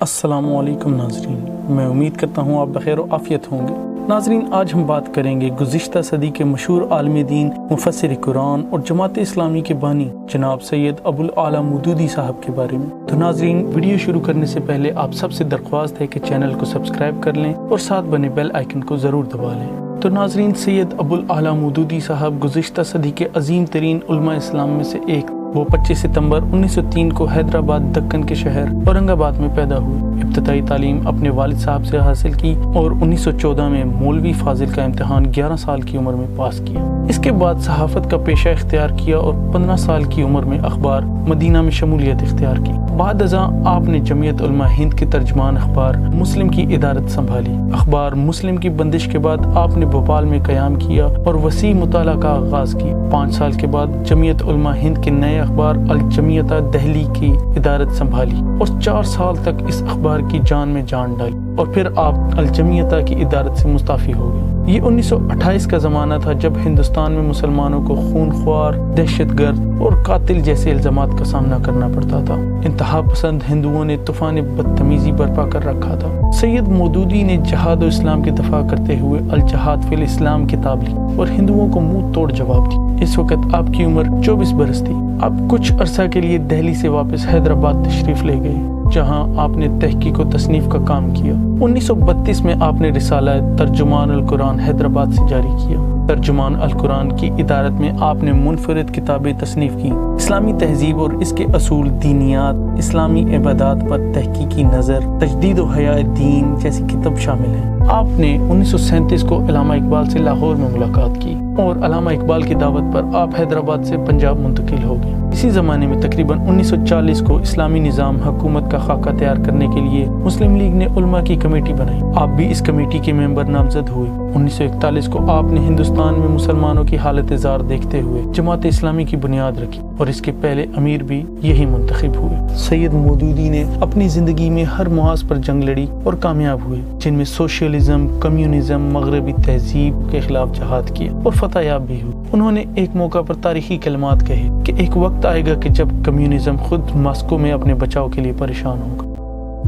السلام علیکم ناظرین، میں امید کرتا ہوں آپ بخیر و عافیت ہوں گے۔ ناظرین، آج ہم بات کریں گے گزشتہ صدی کے مشہور عالم دین، مفسر قرآن اور جماعت اسلامی کے بانی جناب سید ابو الاعلیٰ مودودی صاحب کے بارے میں۔ تو ناظرین، ویڈیو شروع کرنے سے پہلے آپ سب سے درخواست ہے کہ چینل کو سبسکرائب کر لیں اور ساتھ بنے بیل آئیکن کو ضرور دبا لیں۔ تو ناظرین، سید ابو الاعلیٰ مودودی صاحب گزشتہ صدی کے عظیم ترین علماء اسلام میں سے ایک۔ وہ 25 ستمبر 1903 کو حیدرآباد دکن کے شہر اورنگ آباد میں پیدا ہوئے۔ ابتدائی تعلیم اپنے والد صاحب سے حاصل کی اور 1914 میں مولوی فاضل کا امتحان 11 سال کی عمر میں پاس کیا۔ اس کے بعد صحافت کا پیشہ اختیار کیا اور 15 سال کی عمر میں اخبار مدینہ میں شمولیت اختیار کی۔ بعد ازاں آپ نے جمعیت علماء ہند کے ترجمان اخبار مسلم کی ادارت سنبھالی۔ اخبار مسلم کی بندش کے بعد آپ نے بھوپال میں قیام کیا اور وسیع مطالعہ کا آغاز کی۔ 5 سال کے بعد جمعیت علماء ہند کے نئے اخبار الجمعیت دہلی کی ادارت سنبھالی اور 4 سال تک اس اخبار کی جان میں جان ڈالی، اور پھر آپ الجمعیت کی ادارت سے مستعفی ہو گئے۔ یہ 1928 کا زمانہ تھا جب ہندوستان میں مسلمانوں کو خون خوار، دہشت گرد اور قاتل جیسے الزامات کا سامنا کرنا پڑتا تھا۔ انتہا پسند ہندوؤں نے طوفان بدتمیزی برپا کر رکھا تھا۔ سید مودودی نے جہاد و اسلام کی دفاع کرتے ہوئے الجہاد فی الاسلام کتاب لی اور ہندوؤں کو منہ توڑ جواب دی۔ اس وقت آپ کی عمر 24 برس تھی۔ آپ کچھ عرصہ کے لیے دہلی سے واپس حیدرآباد تشریف لے گئے، جہاں آپ نے تحقیق و تصنیف کا کام کیا۔ 1932 میں آپ نے رسالہ ترجمان القرآن حیدرآباد سے جاری کیا۔ ترجمان القرآن کی ادارت میں آپ نے منفرد کتابیں تصنیف کی۔ اسلامی تہذیب اور اس کے اصول، دینیات، اسلامی عبادات پر تحقیقی نظر، تجدید و حیاء دین جیسی کتاب شامل ہیں۔ آپ نے 1937 کو علامہ اقبال سے لاہور میں ملاقات کی اور علامہ اقبال کی دعوت پر آپ حیدرآباد سے پنجاب منتقل ہو گئے۔ اسی زمانے میں تقریباً 1940 کو اسلامی نظام حکومت کا خاکہ تیار کرنے کے لیے مسلم لیگ نے علماء کی کمیٹی بنائی۔ آپ بھی اس کمیٹی کے ممبر نامزد ہوئے۔ 1941 کو آپ نے ہندوستان میں مسلمانوں کی حالت زار دیکھتے ہوئے جماعت اسلامی کی بنیاد رکھی اور اس کے پہلے امیر بھی یہی منتخب ہوئے۔ سید مودودی نے اپنی زندگی میں ہر محاذ پر جنگ لڑی اور کامیاب ہوئے، جن میں سوشلزم، کمیونزم، مغربی تہذیب کے خلاف جہاد کیا اور فتح یاب بھی ہوئے۔ انہوں نے ایک موقع پر تاریخی کلمات کہے کہ ایک وقت آئے گا کہ جب کمیونزم خود ماسکو میں اپنے بچاؤ کے لیے پریشان ہوگا۔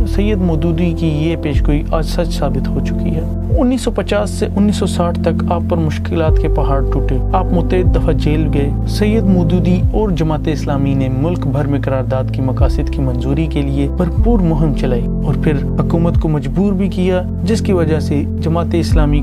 سید مودودی کی یہ پیشگوئی آج سچ ثابت ہو چکی ہے۔ 1950 سے 1960 تک آپ پر مشکلات کے پہاڑ ٹوٹے، آپ متعدد دفعہ جیل گئے۔ سید مودودی اور جماعت اسلامی نے ملک بھر میں قرارداد کی مقاصد کی منظوری کے لیے بھرپور مہم چلائی اور پھر حکومت کو مجبور بھی کیا، جس کی وجہ سے جماعت اسلامی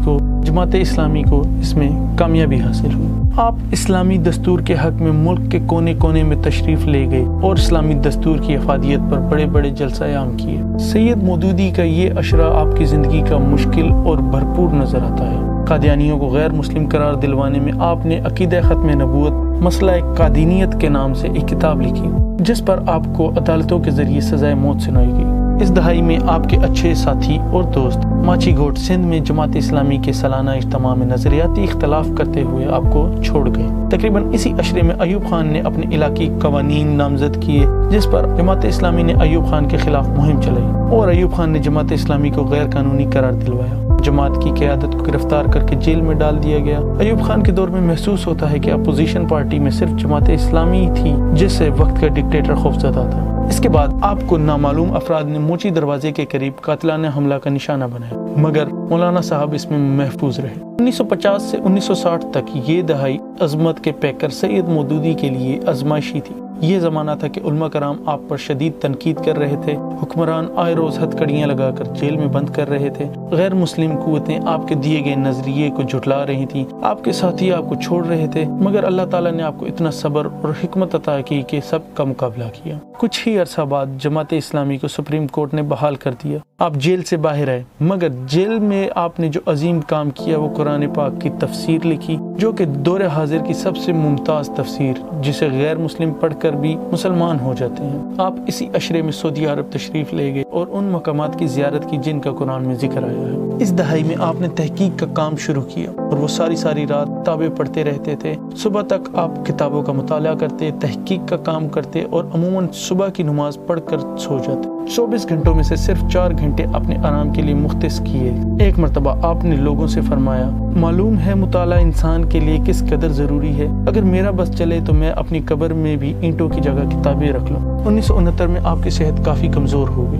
کو اس میں کامیابی حاصل ہوئی۔ آپ اسلامی دستور کے حق میں ملک کے کونے کونے میں تشریف لے گئے اور اسلامی دستور کی افادیت پر بڑے بڑے جلسہ عام کیے۔ سید مودودی کا یہ اشرہ آپ کی زندگی کا مشکل اور بھرپور نظر آتا ہے۔ قادیانیوں کو غیر مسلم قرار دلوانے میں آپ نے عقیدہ ختم نبوت مسئلہ قادینیت کے نام سے ایک کتاب لکھی، جس پر آپ کو عدالتوں کے ذریعے سزائے موت سنائی گئی۔ اس دہائی میں آپ کے اچھے ساتھی اور دوست ماچی گھوٹ سندھ میں جماعت اسلامی کے سالانہ اجتماع میں نظریاتی اختلاف کرتے ہوئے آپ کو چھوڑ گئے۔ تقریباً اسی عشرے میں ایوب خان نے اپنے علاقائی قوانین نامزد کیے، جس پر جماعت اسلامی نے ایوب خان کے خلاف مہم چلائی اور ایوب خان نے جماعت اسلامی کو غیر قانونی قرار دلوایا۔ جماعت کی قیادت کو گرفتار کر کے جیل میں ڈال دیا گیا۔ ایوب خان کے دور میں محسوس ہوتا ہے کہ اپوزیشن پارٹی میں صرف جماعت اسلامی تھی جس سے وقت کا ڈکٹیٹر خوفزدہ تھا۔ اس کے بعد آپ کو نامعلوم افراد نے موچی دروازے کے قریب قاتلانہ حملہ کا نشانہ بنایا، مگر مولانا صاحب اس میں محفوظ رہے۔ 1950 سے 1960 تک یہ دہائی عظمت کے پیکر سید مودودی کے لیے آزمائشی تھی۔ یہ زمانہ تھا کہ علماء کرام آپ پر شدید تنقید کر رہے تھے، حکمران آئے روز ہتھکڑیاں لگا کر جیل میں بند کر رہے تھے، غیر مسلم قوتیں آپ کے دیے گئے نظریے کو جھٹلا رہی تھیں، آپ کے ساتھی آپ کو چھوڑ رہے تھے، مگر اللہ تعالیٰ نے آپ کو اتنا صبر اور حکمت عطا کی کہ سب کا مقابلہ کیا۔ کچھ ہی عرصہ بعد جماعت اسلامی کو سپریم کورٹ نے بحال کر دیا۔ آپ جیل سے باہر آئے، مگر جیل میں آپ نے جو عظیم کام کیا وہ قرآن پاک کی تفسیر لکھی، جو کہ دور حاضر کی سب سے ممتاز تفسیر، جسے غیر مسلم پڑھ کر بھی مسلمان ہو جاتے ہیں۔ آپ اسی عشرے میں سعودی عرب تشریف لے گئے اور ان مقامات کی زیارت کی جن کا قرآن میں ذکر آیا ہے۔ اس دہائی میں آپ نے تحقیق کا کام شروع کیا اور وہ ساری رات کتابیں پڑھتے رہتے تھے۔ صبح تک آپ کتابوں کا مطالعہ کرتے، تحقیق کا کام کرتے اور عموماً صبح کی نماز پڑھ کر سو جاتے۔ 24 گھنٹوں میں سے صرف 4 گھنٹے اپنے آرام کے لیے مختص کیے۔ ایک مرتبہ آپ نے لوگوں سے فرمایا، معلوم ہے مطالعہ انسان کے لیے کس قدر ضروری ہے، اگر میرا بس چلے تو میں اپنی قبر میں بھی اینٹوں کی جگہ کتابیں رکھ لوں۔ 1969 میں آپ کی صحت کافی کمزور ہو گئی۔